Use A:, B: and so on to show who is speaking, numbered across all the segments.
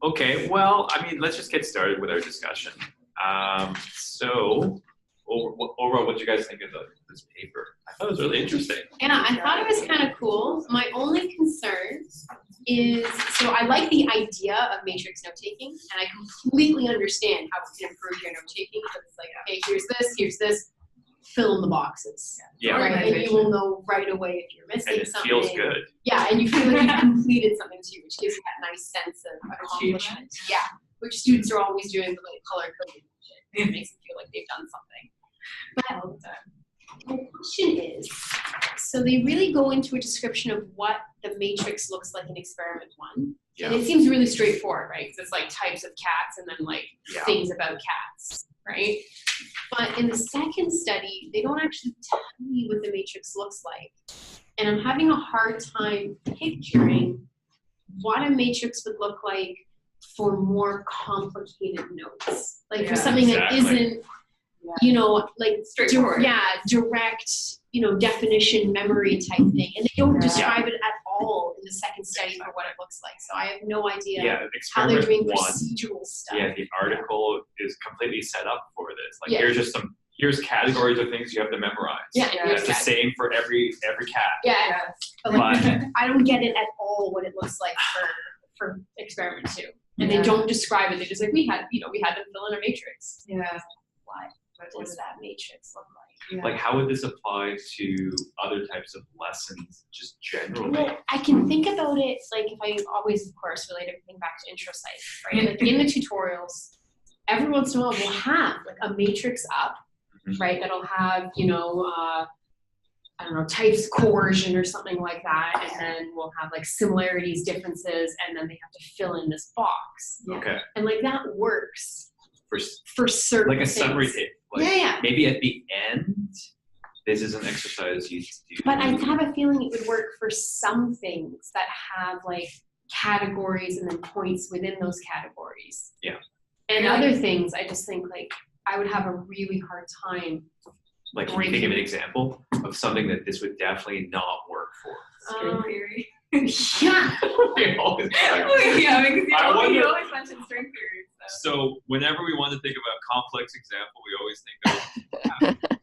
A: Okay, well, I mean, let's just get started with our discussion. So, overall, what do you guys think of this paper? I thought it was really interesting.
B: Yeah, I thought it was kind of cool. My only concern is, so I like the idea of matrix note-taking, and I completely understand how it can improve your note-taking, because it's like, okay, here's this, fill in the boxes.
A: Yeah.
B: Right? And you will know right away if you're missing
A: And it
B: something.
A: feels good.
B: Yeah, and you feel like you've completed something too, which gives you that nice sense of accomplishment. Yeah, which students are always doing, the like color coding. It makes them feel like they've done something. But all the time. My question is, so they really go into a description of what the matrix looks like in experiment 1.
A: Yeah.
B: And it seems really straightforward, right? Because it's like types of cats and then like things about cats, right? But in the second study, they don't actually tell you what the matrix looks like. And I'm having a hard time picturing what a matrix would look like for more complicated notes. Like for something that isn't, you know, like direct, you know, definition memory type thing. And they don't describe it at all in the second study for what it looks like. So I have no idea how they're doing procedural stuff.
A: Yeah, the article is completely set up for this. Like here's categories of things you have to memorize.
B: Yeah,
A: it's the same for every cat.
B: Yeah. But like, I don't get it at all what it looks like for experiment 2. And they don't describe it. They're just like, we had them fill in a matrix.
C: Yeah.
B: What does that matrix look like?
A: Yeah. Like, how would this apply to other types of lessons, just generally?
B: Well, I can think about it, like, if I always, of course, relate everything back to intro site, right? Like, in the tutorials, every once in a while, we'll have, like, a matrix up, right? That'll have, you know, I don't know, types coercion or something like that. And then we'll have, like, similarities, differences, and then they have to fill in this box.
A: Okay.
B: And, like, that works for certain
A: like a
B: things.
A: summary table. Like maybe at the end, this is an exercise you do.
B: But I have a feeling it would work for some things that have like categories and then points within those categories.
A: Yeah.
B: And other things, I just think like I would have a really hard time.
A: Like, can you give an example of something that this would definitely not work for?
C: String theory.
B: Yeah.
A: We always
C: because you always mention string theory.
A: So whenever we want to think about complex example, we always think of,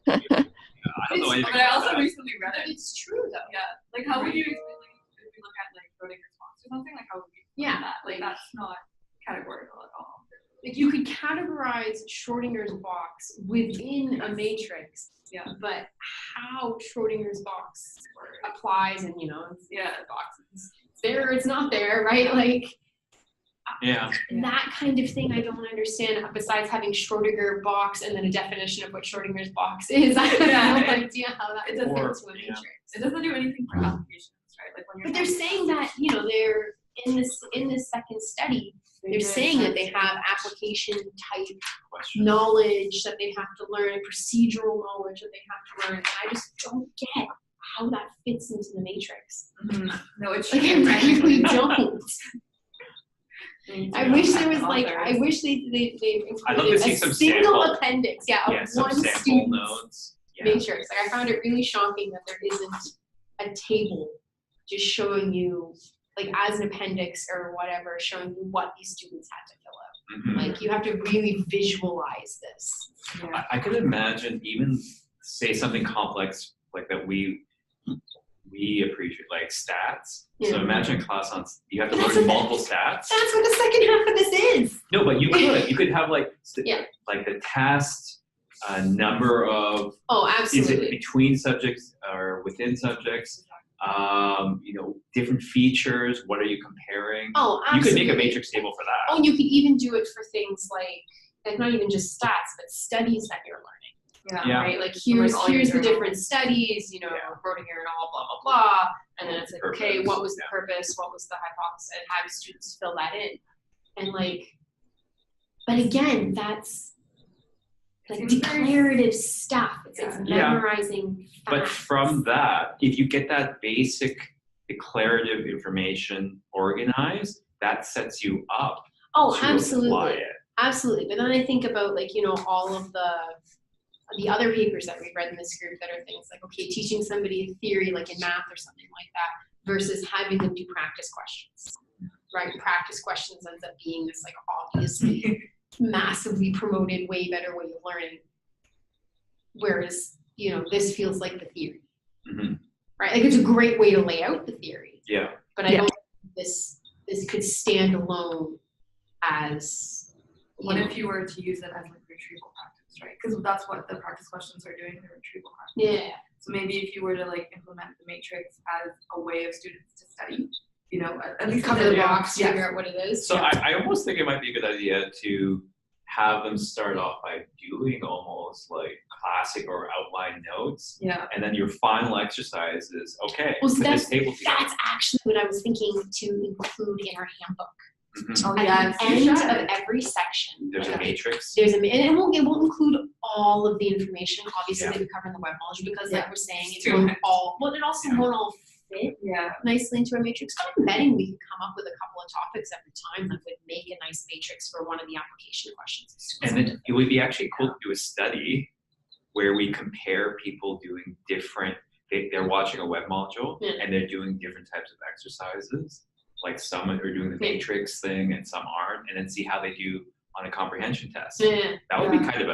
A: I don't know anything
C: But I also
A: about that.
C: recently read it.
B: It's true though.
C: Yeah. Like how would you explain, like, if we look at like coding response or something, like how would we explain that? Like that's not categorical at all.
B: Like you could categorize Schrodinger's box within a matrix.
C: Yeah.
B: But how Schrodinger's box applies and, you know, the box is there or it's not there, right? Like that kind of thing I don't understand, besides having Schrodinger box and then a definition of what Schrodinger's box is. I have no idea how that fits into a matrix.
C: It doesn't do anything for applications, right? Like when you're
B: but they're saying that, you know, they're in this second study, they're saying that they have application type knowledge that they have to learn, procedural knowledge that they have to learn. I just don't get how that fits into the matrix.
C: No, it's
B: like I really don't. I wish there was like, I wish they included a single appendix, of one student's matrix. Like I found it really shocking that there isn't a table just showing you, like as an appendix or whatever, showing you what these students had to fill out. Like you have to really visualize this.
A: Yeah. I could imagine even say something complex like that we appreciate, like stats. So imagine a class on, you have to learn multiple stats.
B: That's what the second half of this is.
A: No, but you could have like like the task number of,
B: absolutely.
A: Is it between subjects or within subjects? You know, different features. What are you comparing?
B: Oh, absolutely.
A: You could make a matrix table for that.
B: Oh, you could even do it for things like not even just stats, but studies that you're learning. Right? Like here's the different studies, you know, Schrodinger and all blah blah blah, and then it's like, okay, what was the purpose? What was the hypothesis? And how do students fill that in? And like, but again, that's like declarative stuff. It's memorizing facts.
A: But from that, if you get that basic declarative information organized, that sets you up.
B: Oh,
A: to
B: absolutely.
A: apply it.
B: Absolutely. But then I think about like, you know, all of the other papers that we've read in this group that are things like, okay, teaching somebody a theory like in math or something like that versus having them do practice questions. right? Practice questions ends up being this like obviously massively promoted, way better way of learning. Whereas, this feels like the theory, right? Like it's a great way to lay out the theory.
A: Yeah.
B: But I don't think this could stand alone as.
C: What if you were to use it as like retrieval practice, right? Because that's what the practice questions are doing, the retrieval practice.
B: Yeah.
C: So maybe if you were to like implement the matrix as a way of students to study, at least
B: cover the box, figure out what it is.
A: So I almost think it might be a good idea to have them start off by doing almost like classic or outline notes.
C: Yeah.
A: And then your final exercise is, okay,
B: well,
A: put this table together.
B: That's actually what I was thinking to include in our handbook.
C: Oh,
B: At the end of every section,
A: There's a matrix.
B: and it won't include all of the information, obviously, that we cover in the web knowledge, because like we're saying, it won't all, it also won't all fit nicely into a matrix. So I'm betting we could come up with a couple of topics every time that would make a nice matrix for one of the application questions.
A: And then it would be actually cool to do a study where we compare people doing different, they're watching a web module and they're doing different types of exercises. Like some are doing the matrix thing and some aren't, and then see how they do on a comprehension test.
B: Yeah.
A: That would be kind of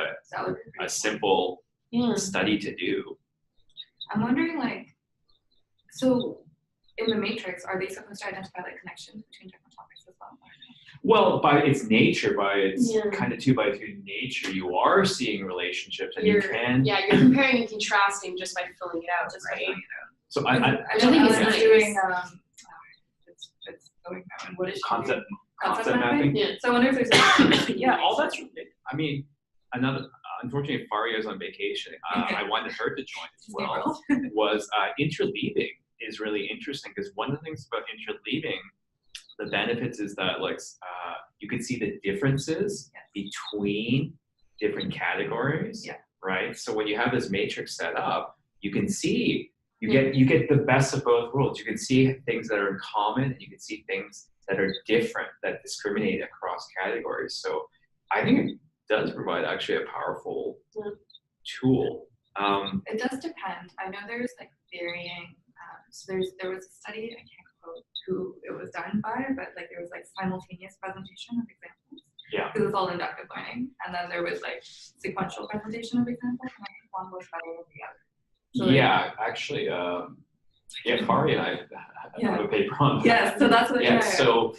A: a simple study to do.
C: I'm wondering, like, so in the matrix, are they supposed to identify like connections between different topics as well?
A: Well, by its nature, by its nature, you are seeing relationships, and you can.
B: Yeah, you're comparing and contrasting just by filling it out, right?
A: So I
B: think it's nice.
C: Doing it's going now. And what is
A: concept mapping.
C: Yeah. So I wonder if there's
A: yeah, all that's really. I mean, unfortunately, Faria's on vacation. I wanted her to join as well. Was interleaving is really interesting, because one of the things about interleaving, the benefits is that you can see the differences between different categories. Yeah. Right. So when you have this matrix set up, you can see. You get the best of both worlds. You can see things that are in common, and you can see things that are different, that discriminate across categories. So I think it does provide actually a powerful tool.
C: It does depend. I know there's like varying. So there was a study, I can't quote who it was done by, but like there was like simultaneous presentation of examples. Yeah. Because it's all inductive learning, and then there was like sequential presentation of examples, and I think one was better than the other. So actually,
A: Faria and I have a paper on that.
C: Yes, so that's what.
A: So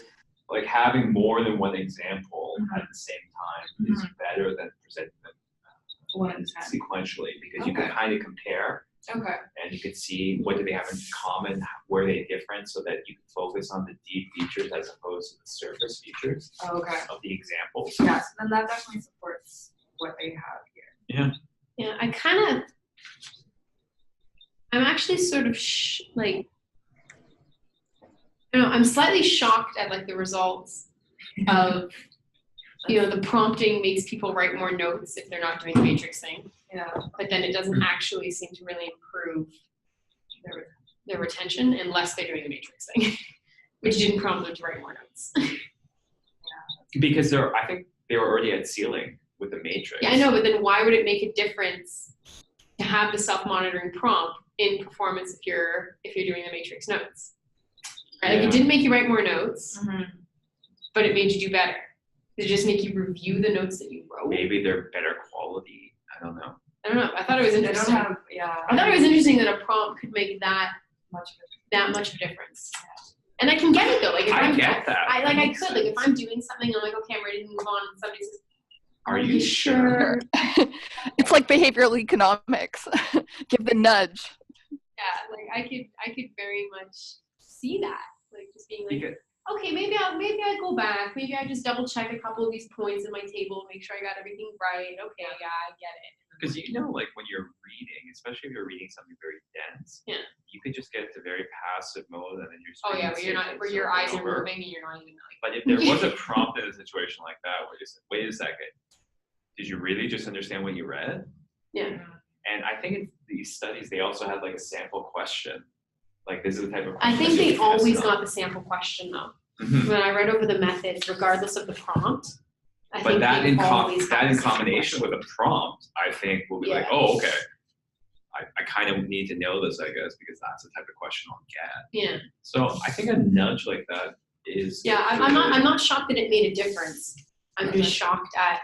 A: like having more than one example at the same time is better than presenting them sequentially, because you can kind of compare.
C: Okay.
A: And you can see what do they have in common, where are they different, so that you can focus on the deep features as opposed to the surface features of the examples.
C: Yes, and that definitely supports what they have here.
A: Yeah.
B: Yeah, I'm actually sort of I'm slightly shocked at like the results of, the prompting makes people write more notes if they're not doing the matrix thing.
C: Yeah.
B: But then it doesn't actually seem to really improve their retention unless they're doing the matrix thing, which didn't prompt them to write more notes.
A: Because I think they were already at ceiling with the matrix.
B: Yeah, I know, but then why would it make a difference to have the self-monitoring prompt in performance if you're doing the matrix notes? Right? Like it didn't make you write more notes, but it made you do better. Did it just make you review the notes that you wrote?
A: Maybe they're better quality. I don't know.
B: I thought it was interesting. I thought it was interesting that a prompt could make that much of a difference. And I can get it though. Like if I get that. I could. Like if I'm doing something, I'm like, okay, I'm ready to move on, and somebody says,
A: "Are you sure?"
D: It's like behavioral economics. Give the nudge.
B: Yeah, like I could very much see that. Like just being like, okay, maybe I go back. Maybe I just double check a couple of these points in my table, make sure I got everything right. Okay, yeah, I get it.
A: Because like when you're reading, especially if you're reading something very dense, you could just get to very passive mode, and then you're just
B: where your eyes are moving and you're not even like.
A: But if there was a prompt in a situation like that, where you said, "Wait a second, did you really just understand what you read?"
B: Yeah.
A: And I think in these studies they also had like a sample question. Like this is the type of question.
B: I think they always got the sample question though. When I read over the methods, regardless of the prompt.
A: But that in combination with a prompt, I think will be like, oh, okay. I kind of need to know this, I guess, because that's the type of question I'll get.
B: Yeah.
A: So I think a nudge like that is.
B: Yeah, I'm not shocked that it made a difference. I'm just shocked at,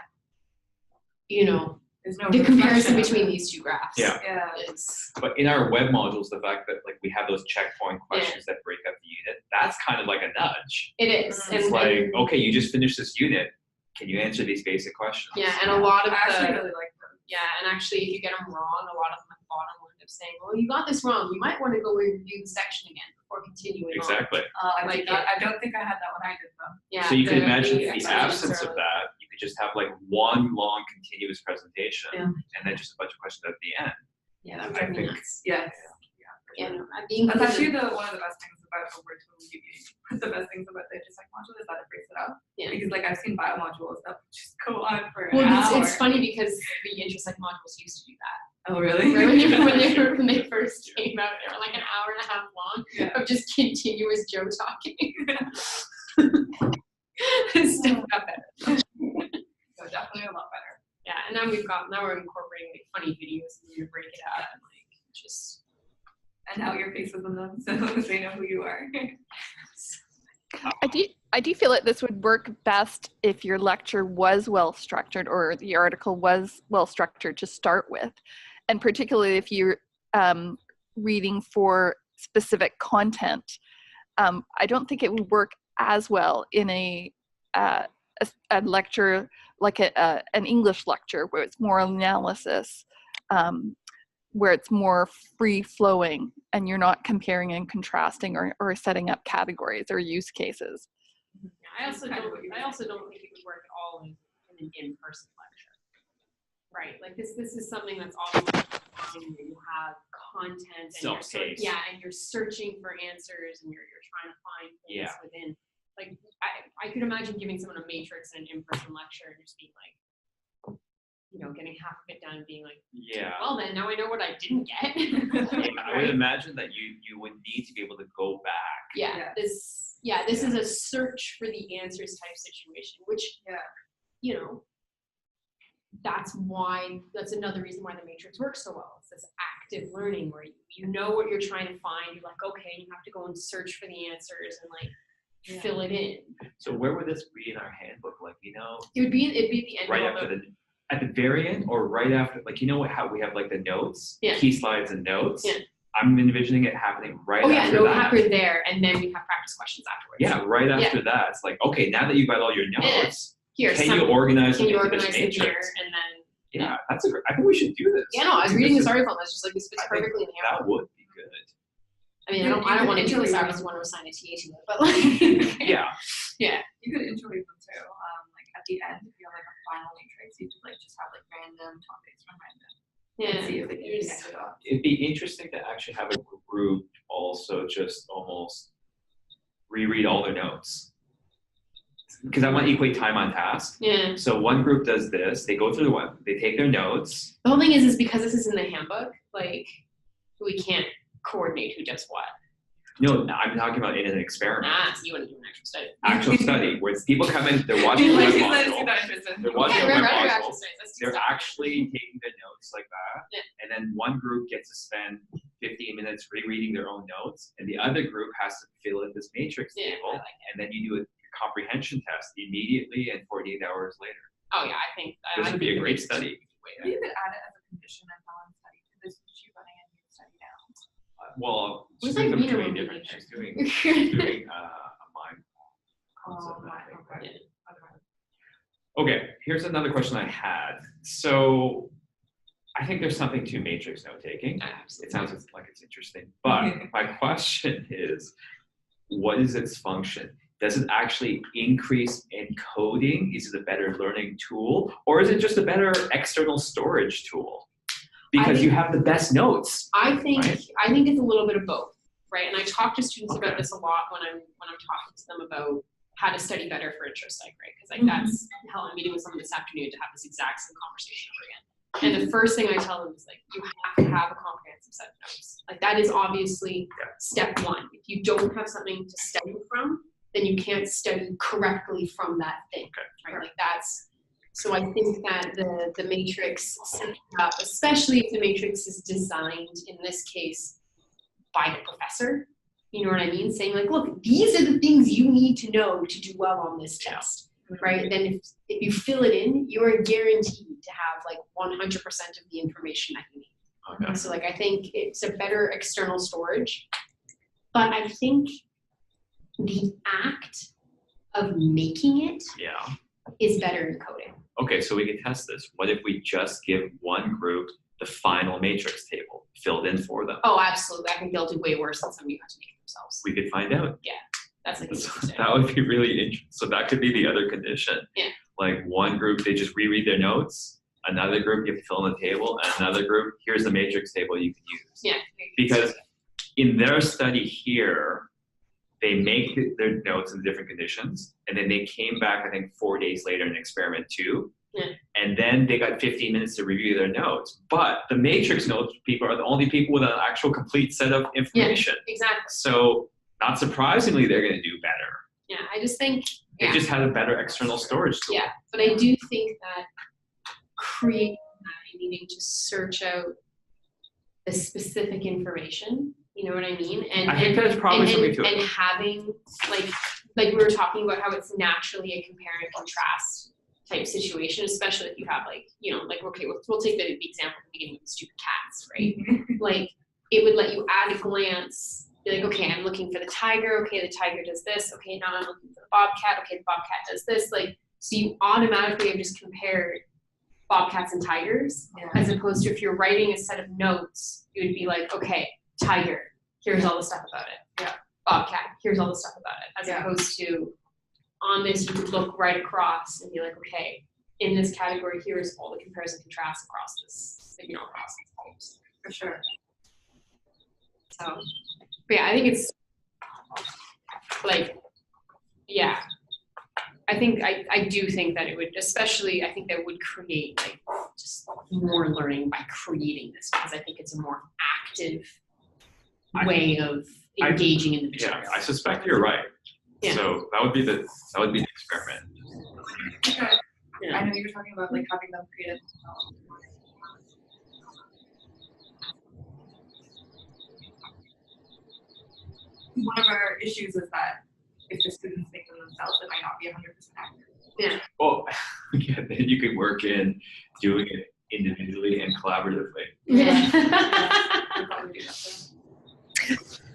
C: There's no
B: the comparison
C: reflection.
B: between these two graphs.
A: Yeah.
C: Yeah.
B: It's,
A: But in our web modules, the fact that like we have those checkpoint questions that break up the unit, that's kind of like a nudge.
B: it is.
A: It's like, okay, you just finished this unit. Can you answer these basic questions?
B: Yeah, and a lot of
C: I actually
B: the,
C: really like them.
B: yeah, and actually if you get them wrong, a lot of them at the bottom will end up saying, well, you got this wrong. You might want to go and review the section again before continuing on.
A: Exactly.
C: I don't think I had that when I did them.
B: Yeah,
A: So you could imagine
B: the
A: in the
B: explanations
A: absence
B: are
A: of that, you could just have like one long continuous presentation
B: Yeah.
A: and then just a bunch of questions at the end.
B: Yeah, that would
A: I
B: drive me
A: think-
B: nuts.
C: Yes.
B: Yeah, no, being
C: That's actually
B: consistent-
C: one of the best things about the word tool UB. The best things about the intersect module is that it breaks it up.
B: Yeah.
C: Because like I've seen bio modules that just go on for an
B: Well,
C: hour.
B: it's funny because the intersect modules used to do that.
C: Oh really?
B: Remember when they first came out, they were like an hour and a half long
C: Yeah.
B: of just continuous Joe talking. Stuff got better.
C: So definitely a lot better.
B: Yeah, and now we're incorporating like funny videos and you break it up and like just.
C: And now your face is in them, so they know who you are.
D: I do feel like this would work best if your lecture was well structured or the article was well structured to start with, and particularly if you're reading for specific content. I don't think it would work as well in a lecture like an English lecture where it's more analysis, where it's more free-flowing and you're not comparing and contrasting or setting up categories or use cases.
B: Yeah, I also don't think it would work at all in an in-person lecture. Right, like this is something that's obviously where you have content and
A: Self-paced.
B: and you're searching for answers and you're trying to find things within. Like I could imagine giving someone a matrix in an in-person lecture and just being like, getting half of it done and being like,
A: Yeah.
B: well then now I know what I didn't get.
A: I would imagine that you would need to be able to go back.
B: Yeah, this is a search for the answers type situation, which that's another reason why the matrix works so well. It's this active learning where you know what you're trying to find. You're like, okay, you have to go and search for the answers and like fill it in.
A: So where would this be in our handbook? Like,
B: It'd be at the end
A: right
B: of
A: after at the very end or right after, like, how we have like the notes, key slides and notes.
B: Yeah.
A: I'm envisioning it happening right after
B: no,
A: that.
B: happen there, and then we have practice questions afterwards.
A: Yeah, right after that. It's like, okay, now that you've got all your notes, you organize them into this matrix?
B: And then
A: Yeah, I think we should do this.
B: Yeah, no, I was reading this article and I was just like, this fits perfectly in the
A: That
B: handbook.
A: would be good.
B: I mean, I don't want to do this. I just want to assign a TA to it, but like.
A: Yeah.
B: Yeah.
C: You could interweave them too. Like at the end, if you have like a final matrix, you could like just have like random topics from random. And see if they can connect it off.
A: It'd be interesting to actually have a group also just almost reread all their notes. Because I want to equate time on task.
B: Yeah.
A: So one group does this, they go through they take their notes.
B: The whole thing is because this is in the handbook, like we can't coordinate who does what.
A: No, I'm talking about in an experiment.
B: So you want to do an actual study.
A: Actual study, where people come in, they're watching a web module. They're watching a web module. They're actually taking their notes like that.
B: Yeah.
A: And then one group gets to spend 15 minutes rereading their own notes, and the other group has to fill in this matrix table, and then you do a comprehension test immediately and 48 hours later.
B: Oh yeah, I think
A: this would be a great study.
C: You could add it as a condition in Helen's study to this she's running a new study now.
A: Well, she's
B: Where's
A: doing
B: like
A: something
B: Nina
A: different.
B: when
A: She's doing a mind concept, I think.
C: Okay.
A: Okay, here's another question I had. So I think there's something to matrix note taking. It sounds like it's interesting, but my question is, what is its function? Does it actually increase encoding? Is it a better learning tool? Or is it just a better external storage tool? Because you have the best notes.
B: I think
A: right?
B: it's a little bit of both, right? And I talk to students about this a lot when I'm talking to them about how to study better for intro psych, right? Because like that's hell, I'm meeting with someone this afternoon to have this exact same conversation over again. And the first thing I tell them is like, you have to have a comprehensive set of notes. Like that is obviously step one. If you don't have something to study from, then you can't study correctly from that thing, right? Like that's, so I think that the matrix set up, especially if the matrix is designed in this case by the professor, You know what I mean? Saying like, look, these are the things you need to know to do well on this test, right? Then if you fill it in, you are guaranteed to have like 100% of the information that you need. Okay. So like, I think it's a better external storage, but I think the act of making it is better in coding.
A: Okay, so we can test this. What if we just give one group the final matrix table filled in for them?
B: Oh, absolutely. I think they'll do way worse than somebody who has to make it themselves.
A: We could find out.
B: Yeah, that's like
A: that would be really interesting. So that could be the other condition.
B: Yeah.
A: Like one group, they just reread their notes. Another group, you have to fill in the table. And another group, here's the matrix table you can use.
B: Yeah.
A: Because in their study here, they make their notes in different conditions, and then they came back, I think, 4 days later in experiment 2, and then they got 15 minutes to review their notes. But the matrix notes people are the only people with an actual complete set of information.
B: Yeah, exactly.
A: So not surprisingly, they're going to do better.
B: Yeah, I just think
A: they just had a better external storage tool.
B: Yeah, but I do think that creating that, needing to search out the specific information. You know what I mean? And
A: I think that's probably something to it.
B: And having like we were talking about how it's naturally a compare and contrast type situation, especially if you have like, you know, like, okay, we'll take the example at the beginning of the stupid cats, right? Like it would let you at a glance be like, okay, I'm looking for the tiger. Okay, the tiger does this. Okay, now I'm looking for the bobcat. Okay, the bobcat does this. Like, so you automatically have just compared bobcats and tigers, as opposed to if you're writing a set of notes, you would be like, okay, tiger, here's all the stuff about it. Yeah. Bobcat, here's all the stuff about it. As opposed to on this, you could look right across and be like, okay, in this category, here's all the comparison contrast across this, you know, across these types. For sure. So, but yeah, I think it's like, yeah. I do think that it would, especially, I think that would create like just more learning by creating this, because I think it's a more active way of engaging in the material.
A: Yeah, I suspect you're right. Yeah. So that would be the experiment.
C: Okay. Yeah. I know you were talking about like having them create it. One of our issues is that if the students make them themselves, it might not be 100% accurate.
B: Yeah.
A: Well, yeah, then you can work in doing it individually and collaboratively.
B: Yeah.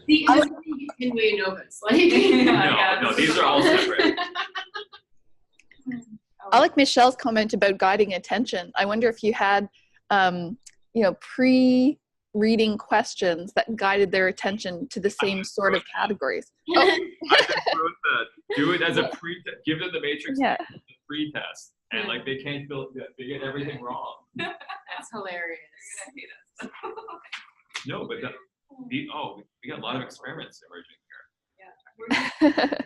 B: See, I don't think you can weigh novas. Like,
A: no, these are all separate.
D: I like Michelle's comment about guiding attention. I wonder if you had, pre-reading questions that guided their attention to the same sort of categories.
A: I just wrote that. Do it as a give them the matrix pre-test, and like they can't they get everything wrong.
B: That's hilarious.
A: No, but we got a lot of experiments emerging
B: here. Yeah.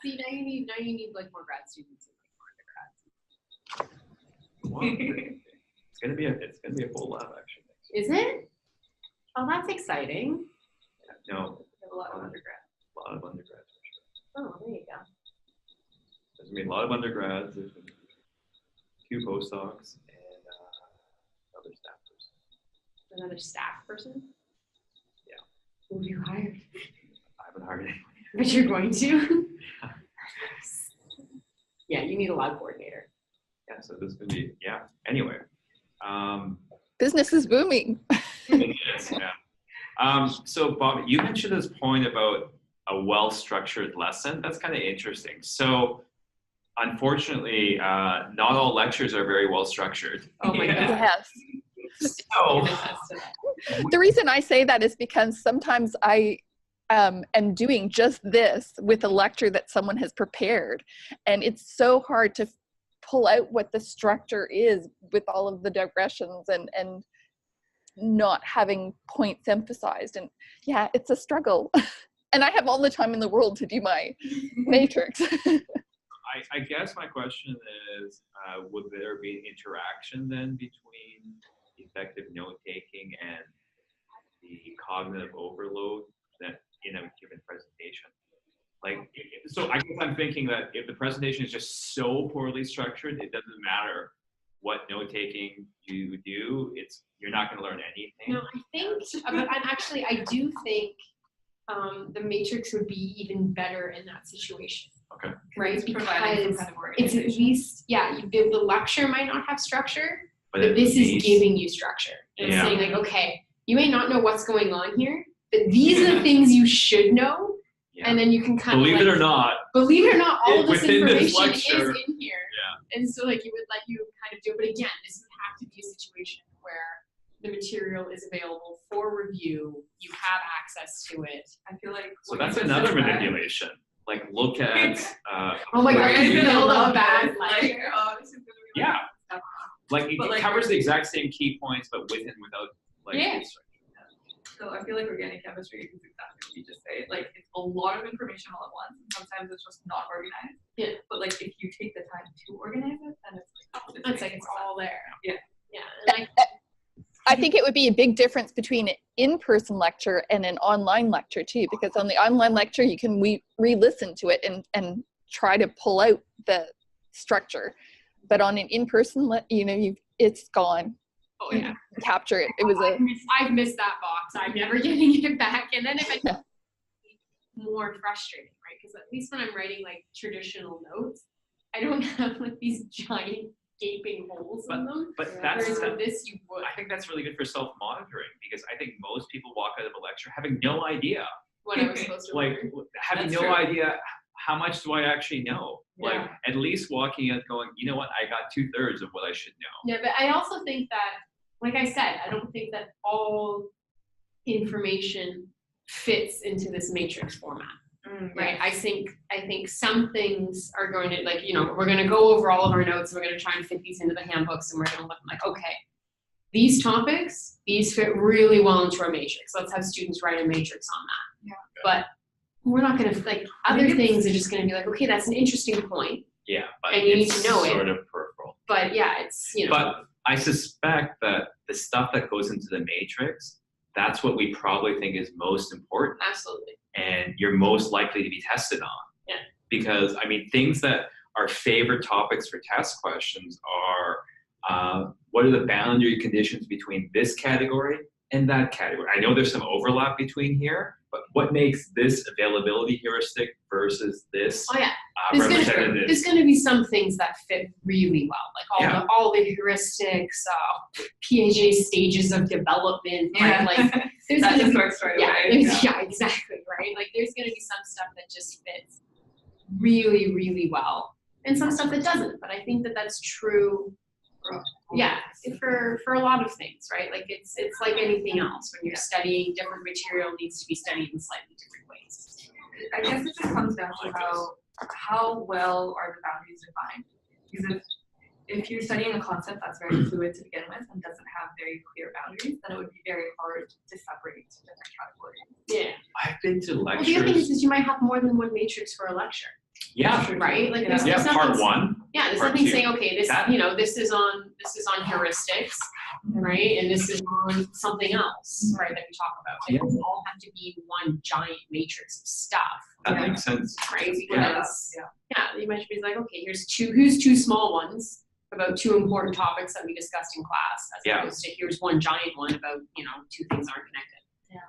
B: See, now you need like more grad students and like more undergrads.
A: It's gonna be a full lab actually.
B: Is it? Oh, that's exciting.
A: Yeah, no.
B: We have a lot of undergrads.
A: A lot of undergrads for sure.
B: Oh, there you go.
A: There's gonna be a lot of undergrads. There's gonna be 2 postdocs and another staff person.
B: Another staff person?
A: Yeah.
B: Who have you hired?
A: I haven't hired anyone.
B: But you're going to? Yeah, you need a lab coordinator.
A: Yeah, so this is gonna be Anyway.
D: Business is booming.
A: It is, yeah. So Bob, you mentioned this point about a well-structured lesson. That's kind of interesting. So unfortunately, not all lectures are very well-structured.
B: Oh my God.
D: Yes.
A: So,
D: the reason I say that is because sometimes I am doing just this with a lecture that someone has prepared. And it's so hard to pull out what the structure is with all of the digressions and not having points emphasized. And yeah, it's a struggle. And I have all the time in the world to do my matrix.
A: I guess my question is, would there be interaction then between effective note-taking and the cognitive overload that in a given presentation? Like, so I guess I'm thinking that if the presentation is just so poorly structured, it doesn't matter what note-taking you do, you're not going to learn anything.
B: No, I think, but I do think the matrix would be even better in that situation.
A: Okay.
B: Right?
C: It's
B: Because
C: providing some kind of
B: it's at
C: organization.
B: least, the lecture might not have structure, but this is giving you structure. And it's saying like, okay, you may not know what's going on here, but these are the things you should know. Yeah. And then you can kind
A: believe
B: of
A: it or not,
B: all of this information
A: this
B: is in here. Yeah. And so like it would let you kind of do it. But again, this would have to be a situation where the material is available for review. You have access to it.
C: I feel like
A: so that's another manipulation. Like look at
B: oh my god, you're gonna build a bad
C: like
A: yeah. Like it covers the exact same key points but with and without like
C: So I feel like organic chemistry is exactly what you just said. Like it's a lot of information all at once, and sometimes it's just not organized. Yeah. But like if you take the time to organize it, then it's like
B: it's all there.
C: Yeah.
B: Yeah. And
D: I think it would be a big difference between an in-person lecture and an online lecture too, because on the online lecture you can re-listen to it and try to pull out the structure, but on an in-person, it's gone.
B: Oh yeah,
D: capture it. It was
B: I've missed that box. I'm never getting it back. And then if it's more frustrating, right? Because at least when I'm writing like traditional notes, I don't have like these giant gaping holes in them.
A: But
B: whereas with this, you would.
A: I think that's really good for self-monitoring because I think most people walk out of a lecture having no idea
B: what I was supposed to learn.
A: Having
C: That's
A: no
C: true.
A: idea how much do I actually know.
B: Yeah.
A: Like at least walking out going, you know what, I got 2/3 of what I should know.
B: Yeah, but I also think that, like I said, I don't think that all information fits into this matrix format. Right. I think some things are going to we're going to go over all of our notes. And we're going to try and fit these into the handbooks, and we're going to look like, okay, these topics, these fit really well into our matrix. Let's have students write a matrix on that.
C: Yeah.
B: But we're not going to other things are just going to be like, okay, that's an interesting point.
A: Yeah, but
B: and you need to know
A: sort
B: it.
A: of peripheral.
B: But yeah, it's
A: But I suspect that the stuff that goes into the matrix, that's what we probably think is most important.
B: Absolutely.
A: And you're most likely to be tested on.
B: Yeah.
A: Because things that are favorite topics for test questions are what are the boundary conditions between this category and that category? I know there's some overlap between here, but what makes this availability heuristic versus this representative?
B: There's going to be some things that fit really well, like all the heuristics, Piaget stages of development, right? Like there's
C: that
B: going to
C: works right
B: yeah,
C: away.
B: yeah, exactly, right? Like there's going to be some stuff that just fits really, really well, and some stuff that doesn't. But I think that that's true. Yeah, for a lot of things, right? Like it's like anything else. When you're studying, different material needs to be studied in slightly different ways.
C: I guess it just comes down to how well are the boundaries defined. Because if you're studying a concept that's very fluid to begin with and doesn't have very clear boundaries, then it would be very hard to separate different categories.
B: Yeah.
A: I've been to lectures.
B: Well, the other thing is you might have more than one matrix for a lecture.
A: Yeah.
B: Right? Like there's
A: part one.
B: Yeah, there's
A: part
B: nothing
A: two.
B: saying, okay, this is on heuristics, right? And this is on something else, right, that we talk about. They don't all have to be one giant matrix of stuff.
A: That makes sense.
B: Right? Because you might be like, okay, here's two small ones about two important topics that we discussed in class, as opposed to here's one giant one about, two things aren't connected.
C: Yeah.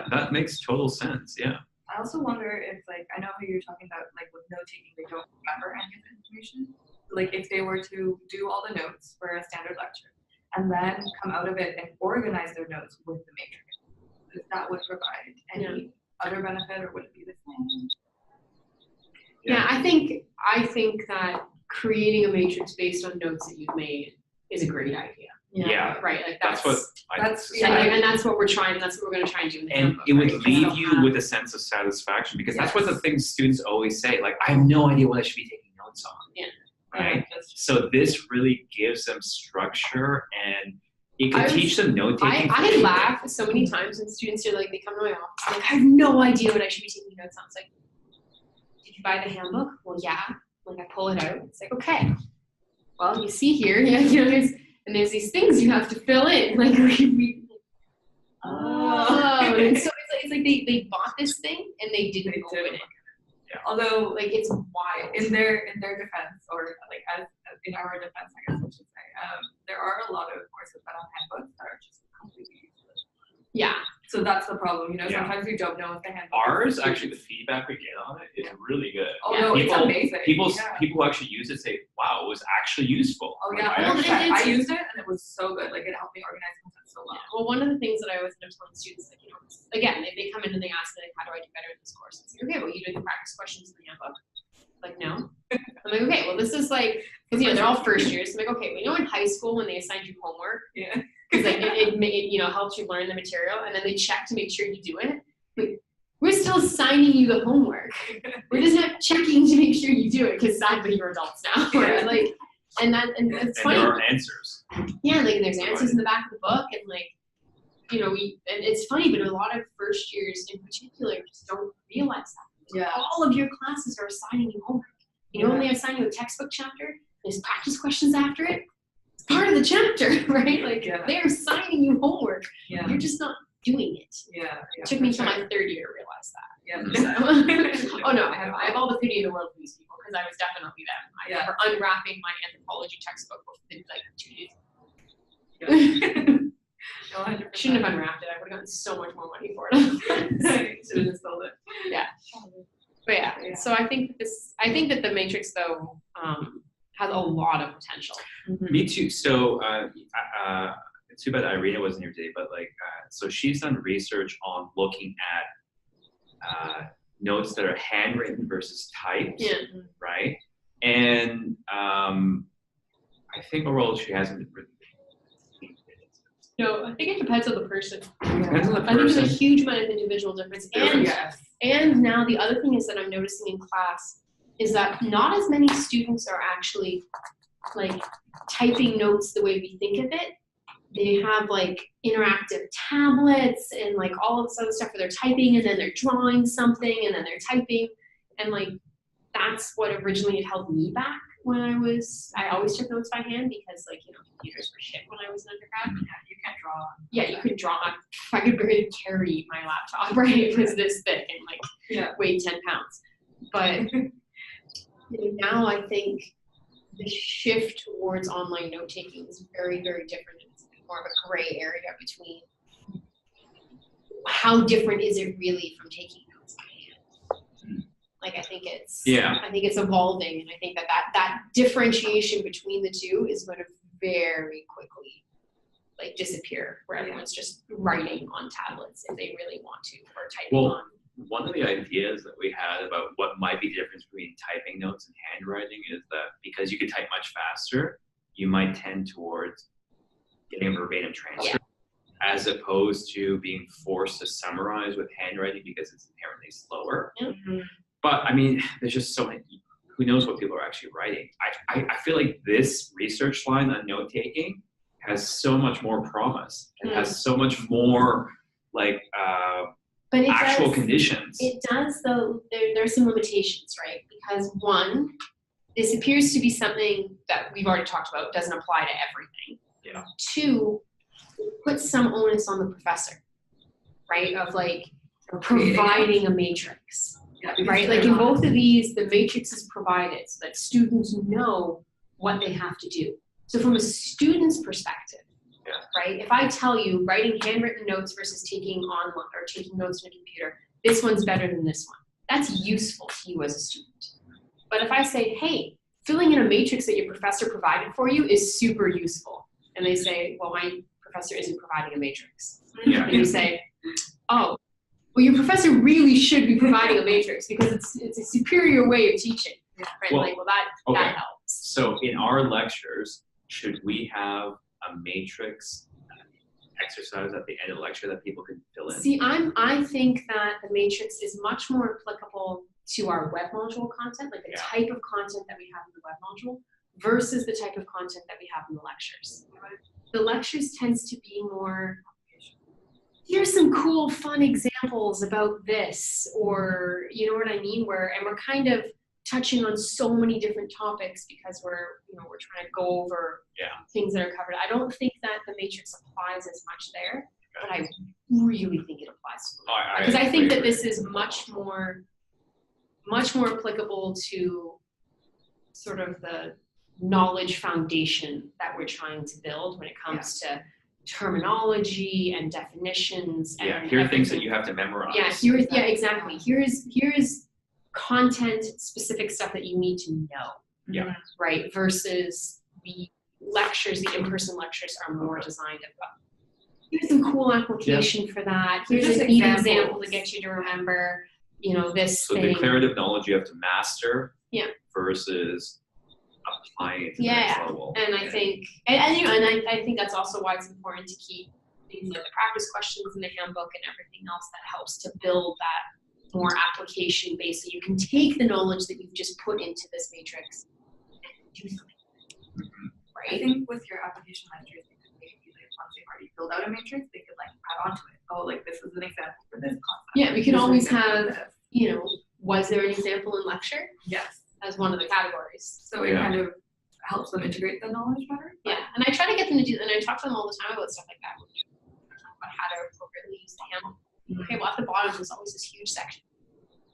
A: That makes total sense, yeah.
C: I also wonder if, I know how you're talking about, with note-taking, they don't remember any of the information. If they were to do all the notes for a standard lecture and then come out of it and organize their notes with the matrix, if that would provide any other benefit, or would it be the same?
B: Yeah, I think that creating a matrix based on notes that you've made is a great idea.
A: Yeah.
B: Right. Like
A: that's what
B: and that's what we're trying. That's what we're going to try and do in the
A: and
B: handbook,
A: it would
B: right?
A: leave you with a sense of satisfaction because that's what the things students always say. Like, I have no idea what I should be taking notes on.
B: Yeah.
A: Right. So this really gives them structure, and it could teach them note taking.
B: I laugh so many times when students are like, they come to my office like, I have no idea what I should be taking notes on. It's like, did you buy the handbook? Well, yeah. Like I pull it out. It's like, okay. Well, you see here, there's these things you have to fill in. Like and so it's like they bought this thing and they didn't open it.
A: Yeah.
C: Although
B: it's wild.
C: In their defense, or as in our defense, I guess I should say, there are a lot of courses that have handbooks that are just completely useless.
B: Yeah.
C: So that's the problem,
A: Yeah.
C: sometimes we don't know if the handbook.
A: Ours, actually, the feedback we get on it is really good.
C: Oh no, it's amazing.
A: People who actually use it say, wow, it was actually useful.
C: Oh
A: Like,
C: yeah,
A: I
C: I used it and it was so good. Like it helped me organize content so well.
B: Well, one of the things that I always end up telling students, like, again, if they come in and they ask me, like, how do I do better in this course? It's like, okay, well, you doing the practice questions in the handbook? Like, no. I'm like, okay, well, this is like, because, they're all first years. So I'm like, okay, we know in high school when they assigned you homework, because like it helps you learn the material, and then they check to make sure you do it. But we're still assigning you the homework. We're just not checking to make sure you do it, because sadly you're adults now. Right? Like, and it's funny.
A: And there are answers.
B: Yeah, like there's answers in the back of the book, and like, and it's funny, but a lot of first years in particular just don't realize that.
C: Yeah.
B: All of your classes are assigning you homework. When they assign you a textbook chapter, there's practice questions after it. It's part of the chapter, right? Like they're assigning you homework. Yeah. You're just not doing it.
C: Yeah.
B: It took me until my third year to realize that.
C: Yeah.
B: So, oh no, I have all the pity in the world for these people, because I was definitely them. I remember unwrapping my anthropology textbook within like 2 days. Shouldn't have unwrapped it. I would have gotten so much more money for it.
C: Should have just sold it.
B: Yeah. But yeah, so I think that the Matrix though has a lot of potential.
A: Me too. So it's too bad Irina wasn't here today, but so she's done research on looking at notes that are handwritten versus typed, right? And I think overall she hasn't written.
B: No, I think it depends on the person.
A: Depends on the person.
B: I think there's a huge amount of individual difference. And now the other thing is that I'm noticing in class is that not as many students are actually like typing notes the way we think of it. They have like interactive tablets and like all of this other stuff where they're typing and then they're drawing something and then they're typing. And like that's what originally held me back when I always took notes by hand, because like, computers were shit when I was an undergrad.
C: Yeah, you can't draw.
B: Yeah, you could draw. I could barely carry my laptop, right? It was this thick and like weighed 10 pounds. But now I think the shift towards online note-taking is very, very different. It's more of a gray area between how different is it really from taking notes by hand. Like I think it's evolving, and I think that differentiation between the two is going to very quickly like disappear, where everyone's just writing on tablets if they really want to, or typing on.
A: One of the ideas that we had about what might be the difference between typing notes and handwriting is that because you can type much faster, you might tend towards getting a verbatim transcript as opposed to being forced to summarize with handwriting because it's inherently slower. But I mean, there's just so many, who knows what people are actually writing. I feel like this research line on note-taking has so much more promise. It has so much more like
B: but
A: actual conditions.
B: It does, though. There are some limitations, right? Because one, this appears to be something that we've already talked about, doesn't apply to everything.
A: Yeah.
B: Two, it puts some onus on the professor, right? Of like providing a matrix. Right, like in both of these, the matrix is provided so that students know what they have to do. So from a student's perspective, right, if I tell you writing handwritten notes versus taking online or taking notes on a computer, this one's better than this one, that's useful to you as a student. But if I say, hey, filling in a matrix that your professor provided for you is super useful, and they say, well, my professor isn't providing a matrix, and you say, oh, well, your professor really should be providing a matrix because it's a superior way of teaching. Right? That helps.
A: So in our lectures, should we have a matrix exercise at the end of the lecture that people can fill in?
B: See, I think that the matrix is much more applicable to our web module content, like the type of content that we have in the web module versus the type of content that we have in the lectures. The lectures tends to be more, here's some cool, fun examples about this, or you know what I mean? And we're kind of touching on so many different topics because we're trying to go over things that are covered. I don't think that the matrix applies as much there, but I really think it applies to it. Because I think that this is much more applicable to sort of the knowledge foundation that we're trying to build when it comes to terminology and definitions. And
A: here are things that you have to memorize.
B: Exactly. Here's content specific stuff that you need to know.
A: Yeah.
B: Right. Versus the lectures, the in-person lectures are more designed about. Here's some cool application for that. Here's an example to get you to remember, this
A: so
B: thing.
A: So declarative knowledge you have to master.
B: Yeah.
A: Versus applying it to the next level.
B: And I think, I think that's also why it's important to keep things like the practice questions in the handbook and everything else that helps to build that more application base, so you can take the knowledge that you've just put into this matrix and do something. Right?
C: I think with your application lectures, you could maybe once they've already filled out a matrix, they could add on to it. Oh, this is an example for this concept.
B: Yeah, we could always have, was there an example in lecture?
C: Yes.
B: As one of the categories.
C: So it kind of helps them integrate the knowledge better.
B: Yeah, and I try to get them to do, and I talk to them all the time about stuff like that. About how to appropriately use the handbook. Okay, well at the bottom there's always this huge section.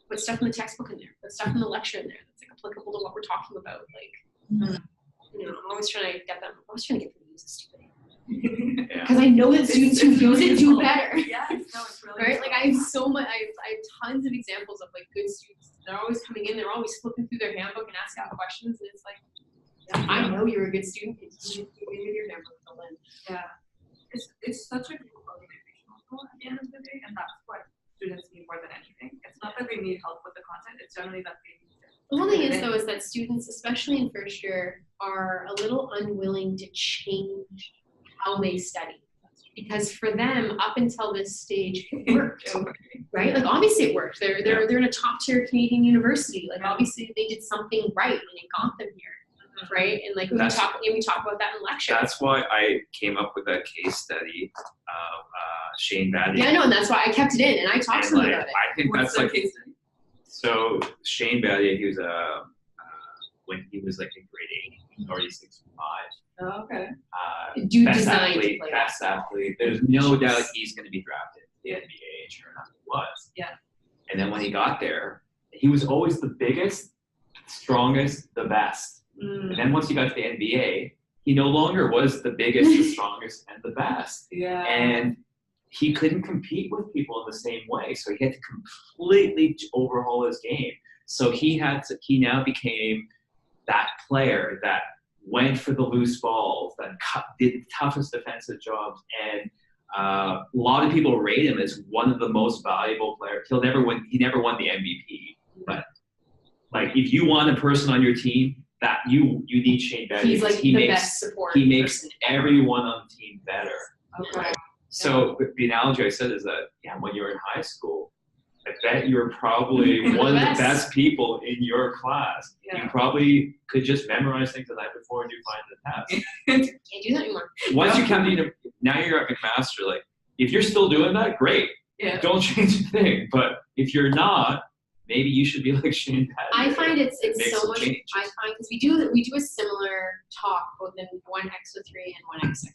B: Put stuff in the textbook in there. Put stuff in the lecture in there that's applicable to what we're talking about. I'm always trying to get them. I'm always trying to get them to use this stupid. Because I know that students who use it do better.
C: Yes, no, it's really
B: right. I have so much. I have tons of examples of good students. They're always coming in. They're always flipping through their handbook and asking questions, and it's I know you're a good student. You with your handbook filled in.
C: Yeah, it's such a cool organizational tool at the end of the day, and that's what students need more than anything. It's not that they need help with the content. It's generally that they need it.
B: The whole thing is though is that students, especially in first year, are a little unwilling to change how they study, because for them up until this stage it worked, right? Obviously it worked. They're in a top tier Canadian university. Obviously they did something right and it got them here, right? And we talk about that in lecture.
A: That's why I came up with that case study of Shane Battier.
B: Yeah, no, and that's why I kept it in and I talked to him about it.
A: I think
C: What's
A: that's
C: case study?
A: So Shane Battier, he was when he was in grade 8, he was already 6'5".
C: Oh, okay.
A: Best athlete. There's no doubt he's going to be drafted in the NBA. Sure enough, he was.
C: Yeah.
A: And then when he got there, he was always the biggest, strongest, the best. And then once he got to the NBA, he no longer was the biggest, the strongest, and the best.
C: Yeah.
A: And he couldn't compete with people in the same way, so he had to completely overhaul his game. So he now became that player that went for the loose balls, that did the toughest defensive jobs, and a lot of people rate him as one of the most valuable players. He never won the MVP, but if you want a person on your team, that you need Shane Battier.
B: He's best support.
A: He makes everyone on the team better.
C: Okay.
A: Right? So the analogy I said is that when you're in high school, I bet you're probably one of the best people in your class. Yeah. You probably could just memorize things the night before and do fine in the test.
B: Can't do that anymore.
A: Once you come to now you're at McMaster, if you're still doing that, great.
C: Yeah.
A: Don't change a thing. But if you're not, maybe you should be like Shane Battier.
B: I find it's so much.
A: Changes.
B: I find because we do a similar talk both in 1x03 and 1x3.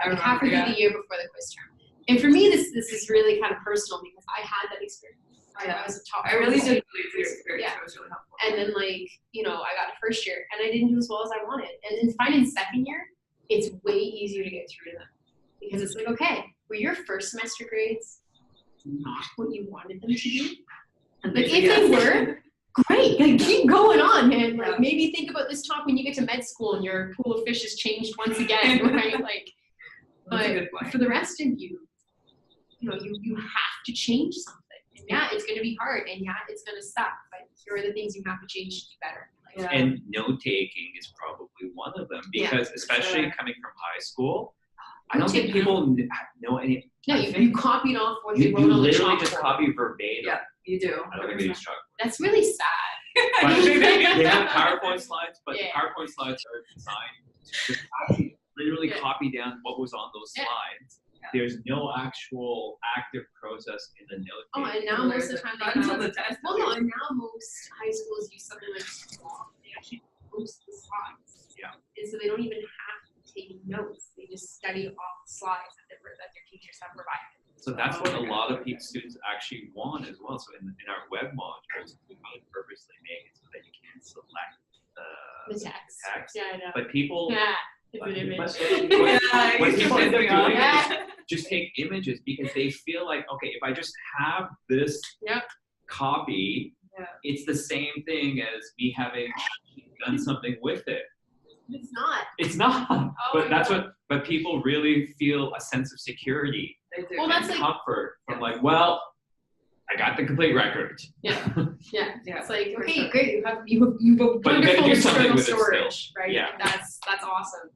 B: Right? Halfway through the year before the quiz term. And for me, this is really kind of personal because I had that experience. I was a top.
C: I really did believe your experience.
B: Yeah.
C: It was really helpful.
B: And then I got to first year and I didn't do as well as I wanted. And then finding second year, it's way easier to get through to them because it's okay, were your first semester grades not what you wanted them to be? If they were, great. Keep going on, man. Maybe think about this talk when you get to med school and your pool of fish has changed once again, right? But for the rest of you, you have to change something. And it's going to be hard, and it's going to suck. But here are the things you have to change to do better.
A: And note taking is probably one of them because, especially coming from high school, I don't think people know any.
B: No, you copied off what
A: you
B: wrote on the
A: literally
B: chalkboard.
A: just copy verbatim.
C: Yeah, you do.
A: I don't think they use chalkboard.
B: That's really sad.
A: But they have PowerPoint slides, but the PowerPoint slides are designed to literally copy down what was on those slides. There's no actual active process in the note.
B: Oh, and now most of the time
C: until the test.
B: Well, no, and now most high schools use something like Zhao. They actually post the slides.
A: Yeah.
B: And so they don't even have to take notes. They just study off the slides that their teachers have provided.
A: So that's what a lot of students actually want as well. So in our web modules, we kind of purposely make it so that you can select the
B: text.
A: text.
B: Yeah, I know.
A: But people
B: It's an image.
A: When people end up doing
B: Yeah.
A: it, just take images because they feel like, okay, if I just have this copy, it's the same thing as me having done something with it.
B: It's not.
A: It's not.
B: Oh
A: But that's what. But people really feel a sense of security
B: Well, that's
A: and
B: like
A: comfort from like, well, I got the complete record.
B: yeah. It's like
C: for
B: okay,
C: sure.
B: great. You have a
A: But you gotta
B: wonderful
A: do something
B: external
A: with it still.
B: storage, right?
A: Yeah.
B: And that's awesome.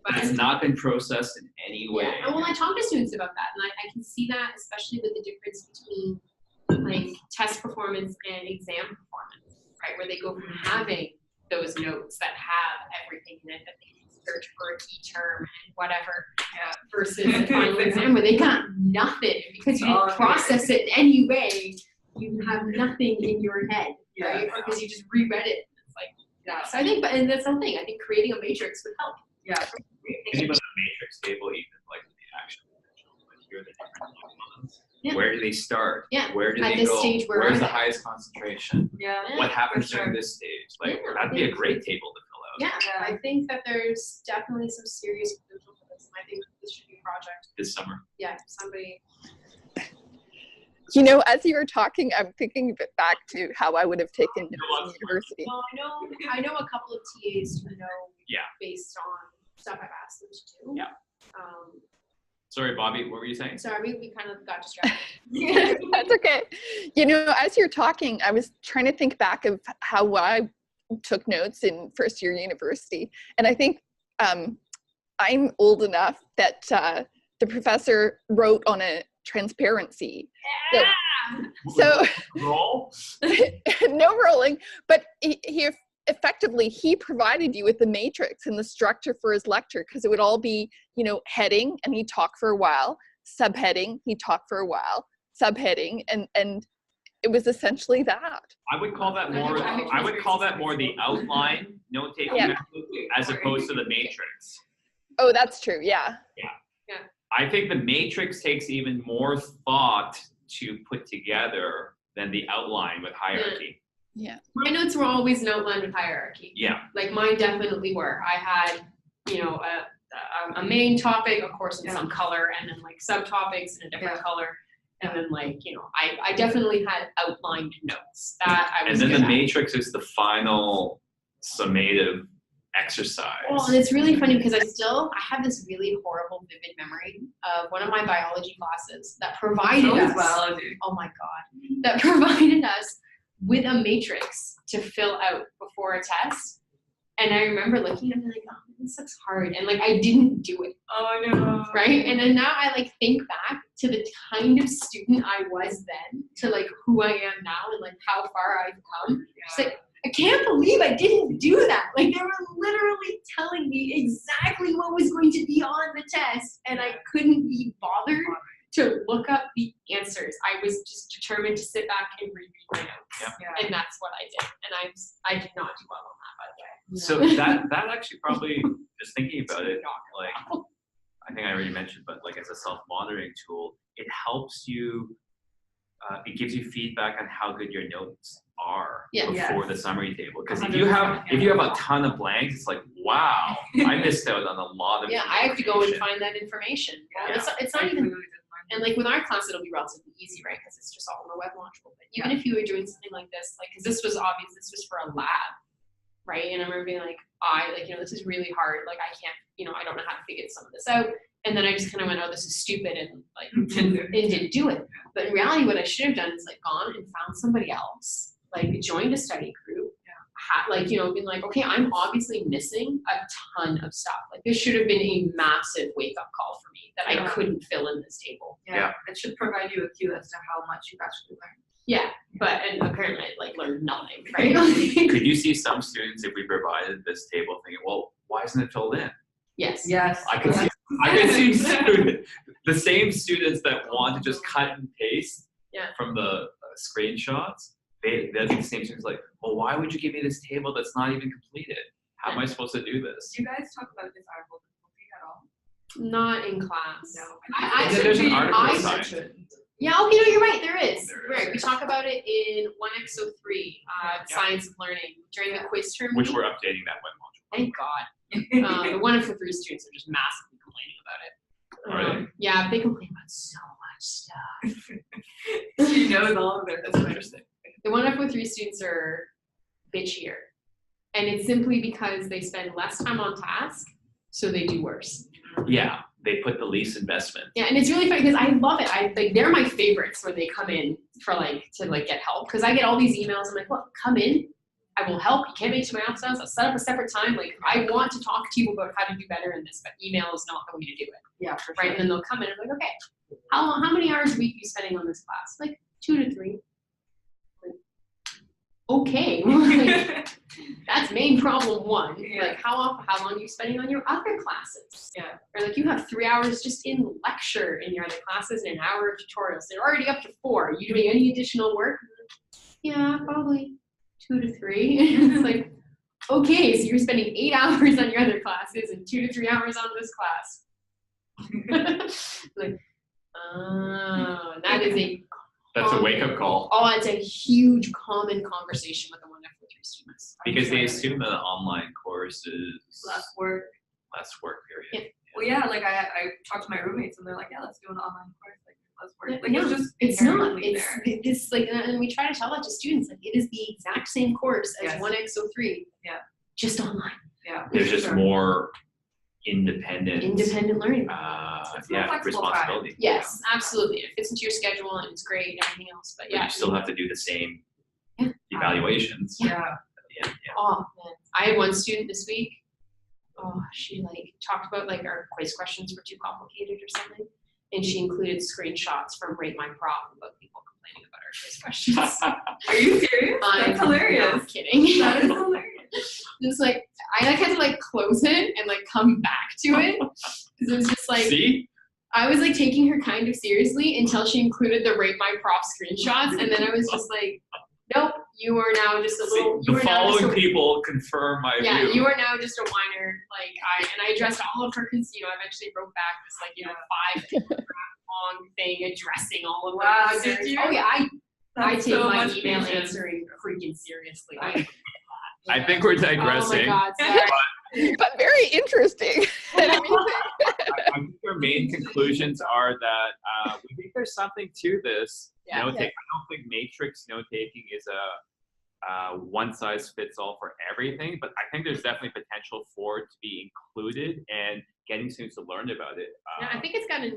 A: But it's not been processed in any way.
B: Yeah, and when I talk to students about that, and I can see that especially with the difference between like test performance and exam performance, right? Where they go from having those notes that have everything in it that they can search for a key term and whatever, versus the final exam where they got nothing because you didn't process it in any way. You have nothing in your head, right? Or because you just reread it. It's like, so I think, and that's the thing. I think creating a matrix would help.
A: Think about the matrix table, even like the action potentials, like here are the different ones.
B: Yeah.
A: Where do they start?
B: Yeah.
A: Where do
B: At
A: they
B: this
A: go?
B: stage, where
A: Where's
B: are
A: the
B: they?
A: highest concentration? What happens during this stage? Like
B: Yeah,
A: that'd be a great table to fill out.
B: Yeah, I think that there's definitely some serious potential for this. And I think this should be a project.
A: This summer.
B: Yeah, somebody.
D: You know, as you were talking, I'm thinking a bit back to how I would have taken notes in university.
B: Well, I know a couple of TAs who know based on stuff I've asked them to do.
A: Yeah. Sorry, Bobby, what were you saying?
B: Sorry, we kind of got distracted.
D: That's okay. You know, as you're talking, I was trying to think back of how I took notes in first year university. And I think I'm old enough that the professor wrote on a transparency. So
A: roll?
D: no rolling, but he effectively, he provided you with the matrix and the structure for his lecture because it would all be, you know, heading and he'd talk for a while, subheading, he'd talk for a while, subheading, and it was essentially that.
A: I would call that more the outline note taking as opposed to the matrix.
D: Oh, that's true. Yeah.
A: I think the matrix takes even more thought to put together than the outline with hierarchy.
D: Yeah.
B: My notes were always an outline with hierarchy.
A: Yeah.
B: Like mine definitely were. I had, you know, a main topic, of course, in some color, and then like subtopics in a different color. And then like, you know, I definitely had outlined notes. That I was
A: And then
B: good
A: the
B: at.
A: matrix is the final summative exercise.
B: Well, and it's really funny because I have this really horrible, vivid memory of one of my biology classes that provided us. Oh my God. That provided us with a matrix to fill out before a test. And I remember looking at it like, oh, this looks hard. And like, I didn't do it.
C: Oh no.
B: Right? And then now I like think back to the kind of student I was then to like who I am now and like how far I've come. It's like, I can't believe I didn't do that. Like they were literally telling me exactly what was going to be on the test and I couldn't be bothered to look up the answers. I was just determined to sit back and reread my notes. And that's what I did. And I did not do well on that, by the way.
A: So that actually probably, just thinking about it, like I think I already mentioned, but like as a self-monitoring tool, it helps you, it gives you feedback on how good your notes are before the summary table. Because if you have a ton of blanks, it's like, wow, I missed out on a lot of
B: I have to go and find that information. Well, it's not even, and like with our class, it'll be relatively easy, right? Because it's just all on the web launchable. But even if you were doing something like this, like, because this was obvious, this was for a lab, right? And I remember being like, this is really hard. Like, I can't, I don't know how to figure some of this out. And then I just kind of went, oh, this is stupid, and like, didn't do it. But in reality, what I should have done is like gone and found somebody else, like joined a study group, been like, okay, I'm obviously missing a ton of stuff. Like this should have been a massive wake up call for me that I couldn't fill in this table.
C: It should provide you a cue as to how much you've actually learned.
B: Yeah, and apparently I learned nothing, right?
A: Could you see some students, if we provided this table, thinking, well, why isn't it filled in?
B: Yes.
A: I could see the same students that want to just cut and paste from the screenshots. They're the same students like, well, why would you give me this table that's not even completed? How am I supposed to do this?
C: Do you guys talk about desirable difficulty at all?
B: Not in class.
C: No.
A: There's an article assigned.
B: Yeah, okay, no, you're right, there is. Right, we talk about it in 1X03, Science of Learning, during the quiz term.
A: Which we're updating that web module.
B: Thank God. The 1 in 3 students are just massively complaining about it.
A: Really?
B: Yeah, they complain about so much stuff.
C: She knows all of it.
A: That's interesting.
B: The 1 in 3 students are bitchier. And it's simply because they spend less time on task, so they do worse.
A: Yeah, they put the least investment.
B: Yeah, and it's really funny because I love it. They're my favorites when they come in for to get help. Because I get all these emails. I'm like, look, come in. I will help. You can't make it to my office hours. I'll set up a separate time. Like, I want to talk to you about how to do better in this, but email is not the way to do it.
C: Yeah, for
B: Right?
C: sure.
B: And then they'll come in and I'm like, okay, how many hours a week are you spending on this class? Like 2 to 3. Like, okay. Like, that's main problem 1.
C: Yeah.
B: Like, how long are you spending on your other classes?
C: Yeah.
B: Or like, you have 3 hours just in lecture in your other classes and an hour of tutorials. They're already up to 4. Are you doing any additional work? Yeah, probably 2 to 3. It's like, okay, so you're spending 8 hours on your other classes and 2 to 3 hours on this class. Like, oh, that is
A: That's a wake-up call.
B: Oh, it's a huge common conversation with the 1 in 3 students.
A: Because they assume that an online course is
C: Less work.
A: less work period.
B: Yeah.
C: Well, yeah, like I talked to my roommates and they're like, yeah, let's do an online course. Like, less work. Like,
B: No,
C: it's just
B: it's not.
C: inherently
B: It's
C: there.
B: this like, and we try to tell that to students. Like, it is the exact same course as
C: Yes.
B: 1X03.
C: Yeah.
B: Just online.
C: Yeah.
A: There's just
C: Sure.
A: more independent
B: Independent learning.
C: It's more flexible
A: responsibility.
B: Yes, absolutely. It fits into your schedule and it's great and everything else. But
A: But
B: yeah.
A: you still have to do the same
B: Yeah.
A: evaluations.
C: Yeah.
A: at the end, yeah.
B: Oh man, I had one student this week. Oh, she talked about our quiz questions were too complicated or something, and she included screenshots from Rate My Prof about people complaining about our quiz questions.
C: Are you serious?
B: I'm
C: That's hilarious.
B: not kidding.
C: That is hilarious.
B: Just I had to close it and come back to it because it was just
A: See?
B: I was taking her kind of seriously until she included the Rate My Prof screenshots, and then I was just like, nope, you are now just a little.
A: The following people confirm my
B: Yeah,
A: view.
B: you are now just a whiner. I addressed all of her concerns. I eventually wrote back this 5-paragraph long thing addressing all of her
C: Wow,
B: concerns.
C: did you?
B: Oh yeah, I
C: That's
B: take
C: so
B: my
C: much
B: email
C: patience.
B: answering freaking seriously.
A: I think we're
B: Oh
A: digressing.
B: my God, sorry.
D: But very interesting. And amazing.
A: I think our main conclusions are that we think there's something to this.
B: Yeah.
A: I don't think matrix note-taking is a one-size-fits-all for everything, but I think there's definitely potential for it to be included and getting students to learn about it.
B: Yeah, I think it's got a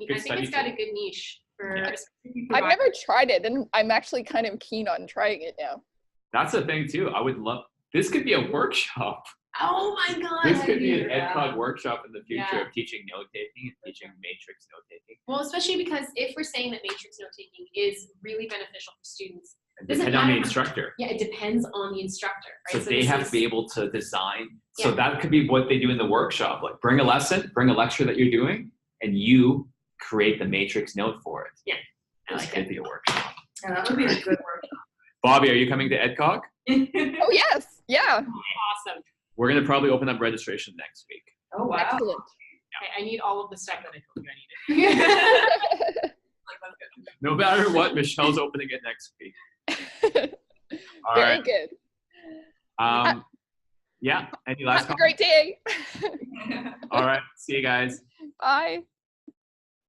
B: good niche for
A: Yeah.
B: especially people
D: I've
B: who
D: never tried it, and I'm actually kind of keen on trying it now.
A: That's the thing too. I would love. This could be a workshop.
B: Oh my God.
A: This could be an
C: Yeah.
A: EdCog workshop in the future
B: Yeah.
A: of teaching note-taking and teaching matrix note-taking.
B: Well, especially because if we're saying that matrix note-taking is really beneficial for students,
A: And
B: Doesn't
A: depend on the
B: matter.
A: instructor.
B: yeah, it depends on the instructor, right?
A: So they
B: this
A: have
B: is-
A: to be able to design. So
B: Yeah.
A: that could be what they do in the workshop. Bring a lesson, bring a lecture that you're doing, and you create the matrix note for it.
B: Yeah, I
A: This
B: like
A: could
B: it.
A: be a workshop.
C: Yeah, that would be a good workshop.
A: Bobby, are you coming to EdCog?
D: Oh, yes. Yeah.
B: Awesome.
A: We're going to probably open up registration next week.
C: Oh, wow.
D: Excellent.
B: I need all of the stuff that I told you I needed.
A: No matter what, Michelle's opening it next week. All
D: Very
A: right.
D: good.
A: Yeah. Any last
D: Have a
A: comments?
D: great day.
A: All right. See you guys.
D: Bye.